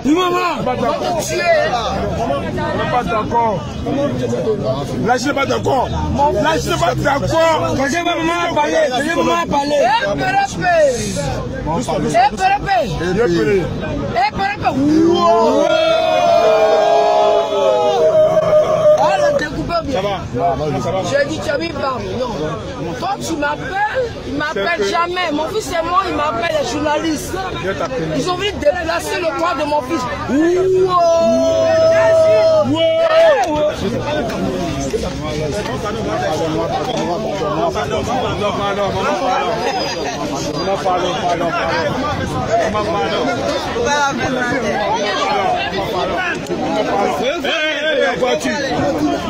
Maman, on va te tuer. On n'est pas d'accord. Là, je n'ai pas d'accord. Là, je n'ai pas d'accord. Laissez maman parler. Laissez maman parler. Ça va. J'ai dit, tu as mis barbe. Non. Toi, tu m'appelles, il m'appelle jamais. Mon fils et moi, il m'appelle les journalistes. Ils ont voulu déplacer le corps de mon fils.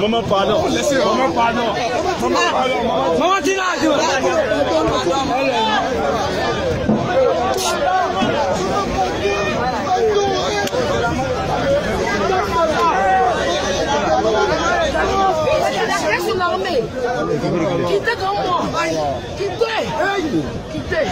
Maman, pardon. Maman, pardon. Maman, pardon. Maman, tu l'as. Reste l'armée. Quittez comme moi. Quittez. Quittez.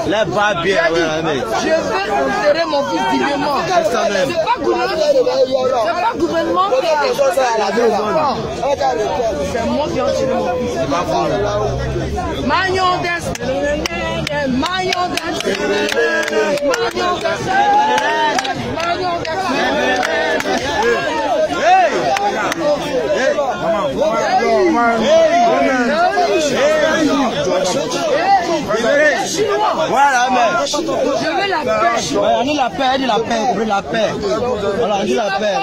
Les barbiers, je vais enterrer mon fils dignement. C'est pas gouvernement qui a fait ça à la maison. C'est moi qui ai enterré mon fils. Magnon des Magnon des Magnon voilà, mais je veux la paix. on dit la paix, on dit la paix, on veut la paix. Voilà, on dit la paix.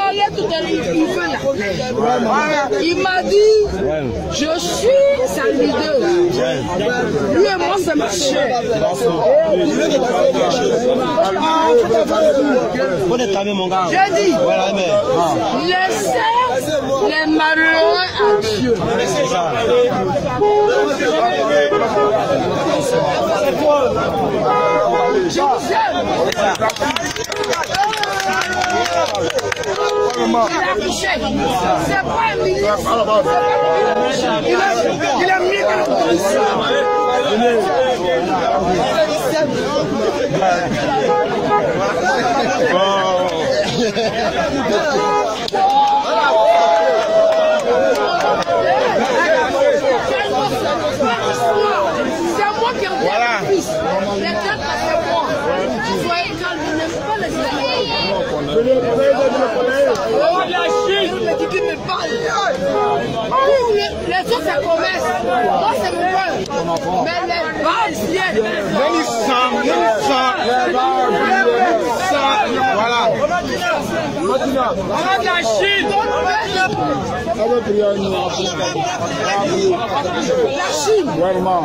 Il veut la paix. Il m'a dit, je suis sa leader. Lui et moi, c'est ma chère. J'ai dit, laissez les malheureux à Dieu. Je vous aime. C'est pas un ministre. Il est mieux que le c'est moi qui ai envoyé le fils. Les quatre, c'est moi. Soyez calme, ne laissez pas les les autres, c'est commerce. Moi, c'est mon père. Mais les bases viennent. Voilà. On a de la Chine. La Chine. Vraiment.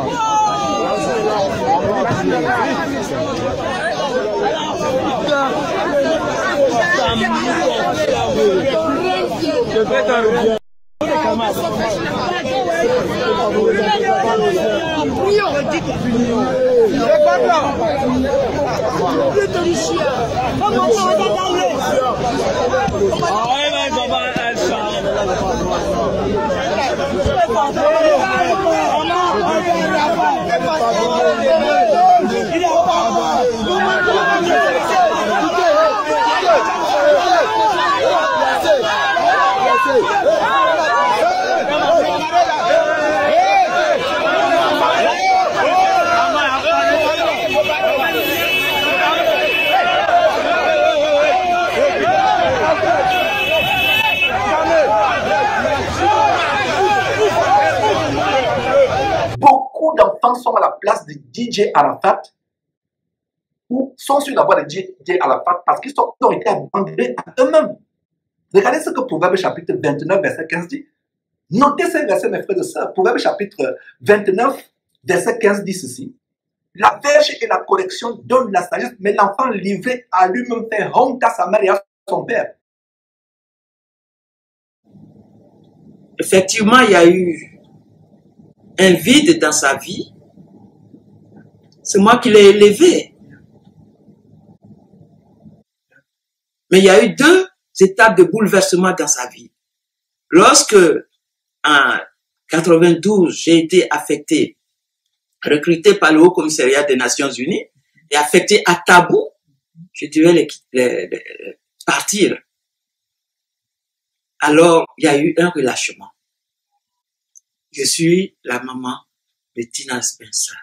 Beaucoup d'enfants sont à la place de DJ Arafat ou sont sur la voie de DJ Arafat parce qu'ils ont été abandonnés à eux-mêmes. Regardez ce que Proverbe chapitre 29, verset 15 dit. Notez ces versets, mes frères et sœurs. Proverbe chapitre 29, verset 15 dit ceci. La verge et la correction donnent la sagesse, mais l'enfant livré à lui-même fait honte à sa mère et à son père. Effectivement, il y a eu un vide dans sa vie. C'est moi qui l'ai élevé. Mais il y a eu deux étapes de bouleversement dans sa vie. Lorsque, en 92, j'ai été affecté, recruté par le Haut Commissariat des Nations Unies et affecté à Tabou, je devais partir. Alors, il y a eu un relâchement. Je suis la maman de Tina Spencer.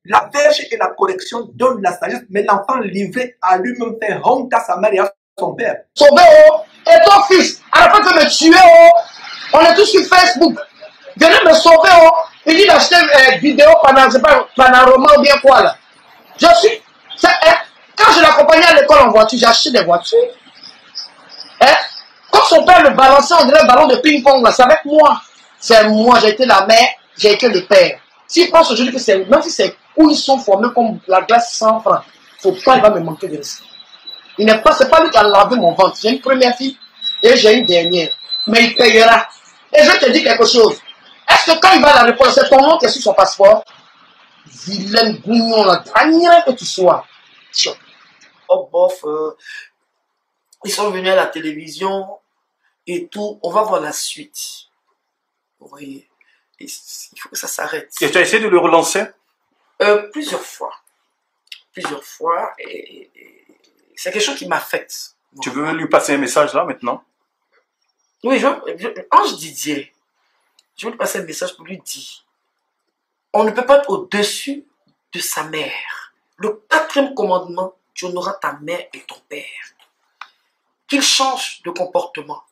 La verge et la correction donnent la sagesse, mais l'enfant livré à lui-même fait honte à sa mère et à son père. Sauvé, oh, et ton fils, à la fin de me tuer, oh, on est tous sur Facebook. Venez me sauver, oh. Il dit d'acheter une vidéo panorama ou bien quoi là. Je suis. Quand je l'accompagnais à l'école en voiture, j'ai acheté des voitures. Quand son père le balançait, on dirait un ballon de ping-pong là, c'est avec moi. C'est moi, j'ai été la mère, j'ai été le père. S'il pense aujourd'hui que c'est, même si c'est où ils sont formés comme la glace 100 francs, faut pas, il va me manquer de respect. Il n'est pas, c'est pas lui qui a lavé mon ventre. J'ai une première fille et j'ai une dernière. Mais il payera. Et je te dis quelque chose. Est-ce que quand il va à la réponse, c'est ton nom qui est sur son passeport? Vilain gougnon, la dernière que tu sois. Oh bof, ils sont venus à la télévision et tout. On va voir la suite. Vous voyez, il faut que ça s'arrête. Et tu as essayé de le relancer? Plusieurs fois. Plusieurs fois. Et c'est quelque chose qui m'affecte. Tu veux lui passer un message là maintenant? Oui, Ange Didier, je veux lui passer un message pour lui dire, on ne peut pas être au-dessus de sa mère. Le 4e commandement, tu honoreras ta mère et ton père. Qu'il change de comportement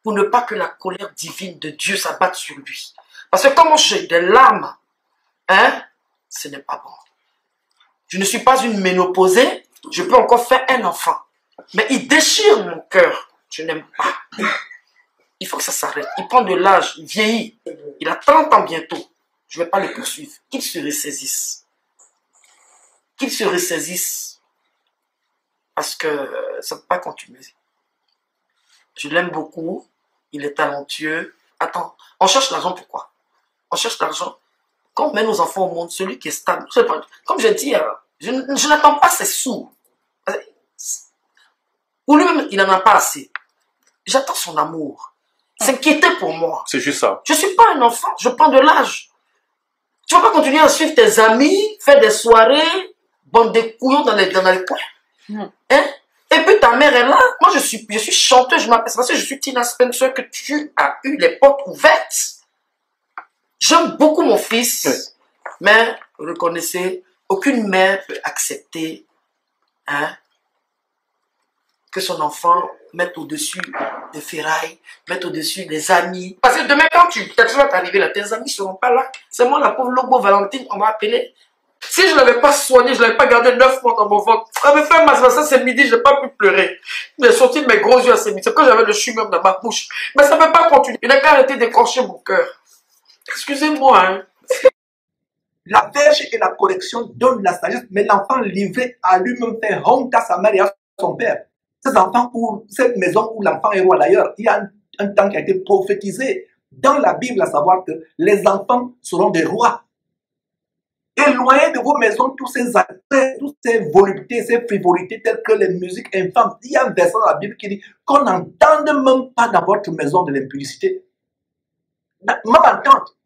pour ne pas que la colère divine de Dieu s'abatte sur lui. Parce que comme j'ai des larmes, ce n'est pas bon. Je ne suis pas une ménopausée, je peux encore faire un enfant. Mais il déchire mon cœur, je n'aime pas. Il faut que ça s'arrête. Il prend de l'âge, il vieillit. Il a 30 ans bientôt. Je ne vais pas le poursuivre. Qu'il se ressaisisse. Qu'il se ressaisisse. Parce que ça ne peut pas continuer. Je l'aime beaucoup. Il est talentueux. Attends, on cherche l'argent pourquoi? On cherche l'argent. Quand on met nos enfants au monde, celui qui est stable. Comme je dis, je n'attends pas ces sous. Pour lui-même, il n'en a pas assez. J'attends son amour. S'inquiéter pour moi. C'est juste ça. Je ne suis pas un enfant, je prends de l'âge. Tu ne vas pas continuer à suivre tes amis, faire des soirées, bande de couillons dans les coins. Hein? Et puis ta mère est là. Moi, je suis chanteuse, je m'appelle parce que je suis Tina Spencer, que tu as eu les portes ouvertes. J'aime beaucoup mon fils, mais reconnaissez, aucune mère peut accepter que son enfant mette au-dessus des ferrailles, mette au-dessus des amis. Parce que demain, quand tu vas t'arriver là, tes amis ne seront pas là. C'est moi, la pauvre Logo Valentine, on m'a appelé. Si je ne l'avais pas soigné, je ne l'avais pas gardé 9 mois dans mon ventre. Ça me fait mal, ça c'est midi, je n'ai pas pu pleurer. Il est sorti de mes gros yeux à ce midi. C'est quand j'avais le chewing-gum dans ma bouche. Mais ça ne peut pas continuer. Il n'a qu'à arrêter d'écorcher mon cœur. Excusez-moi, hein. La verge et la correction donnent la sagesse, mais l'enfant livré à lui-même fait honte à sa mère et à son père. Ces enfants, ou cette maison où l'enfant est roi d'ailleurs, il y a un temps qui a été prophétisé dans la Bible, à savoir que les enfants seront des rois. Éloignez de vos maisons tous ces attraits, toutes ces voluptés, ces frivolités telles que les musiques infâmes. Il y a un verset dans la Bible qui dit qu'on n'entende même pas dans votre maison de l'impudicité. Même entente.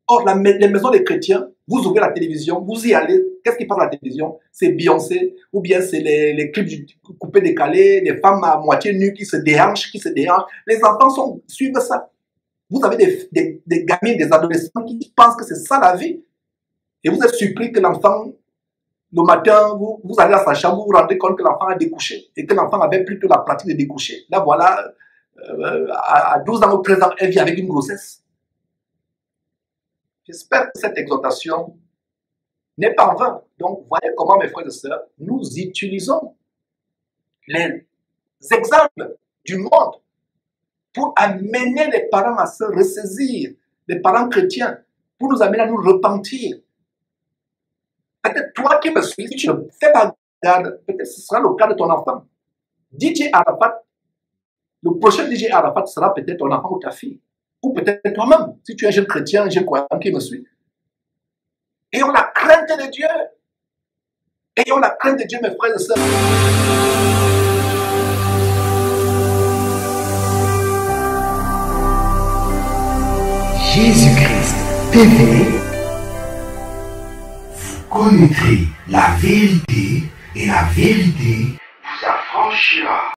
Or, les maisons des chrétiens, vous ouvrez la télévision, vous y allez, qu'est-ce qui passe à la télévision? C'est Beyoncé, ou bien c'est les clips coupés décalés, les femmes à moitié nues qui se déhanchent, Les enfants suivent ça. Vous avez des gamins, des adolescents qui pensent que c'est ça la vie. Et vous êtes surpris que l'enfant, le matin, vous allez à sa chambre, vous vous rendez compte que l'enfant a découché, et que l'enfant avait plutôt la pratique de découcher. Là, voilà, à 12 ans ou 13 ans, elle vit avec une grossesse. J'espère que cette exhortation n'est pas en vain. Donc, voyez comment, mes frères et sœurs, nous utilisons les exemples du monde pour amener les parents à se ressaisir, les parents chrétiens, pour nous amener à nous repentir. Peut-être toi qui me suis, si tu ne fais pas garde, peut-être ce sera le cas de ton enfant. DJ Arafat, le prochain DJ Arafat sera peut-être ton enfant ou ta fille. Ou peut-être toi-même, si tu es un jeune chrétien, un jeune croyant qui me suit. Ayons la crainte de Dieu. Ayons la crainte de Dieu, mes frères et sœurs. Jésus-Christ TV, vous connaîtrez la vérité et la vérité vous affranchira.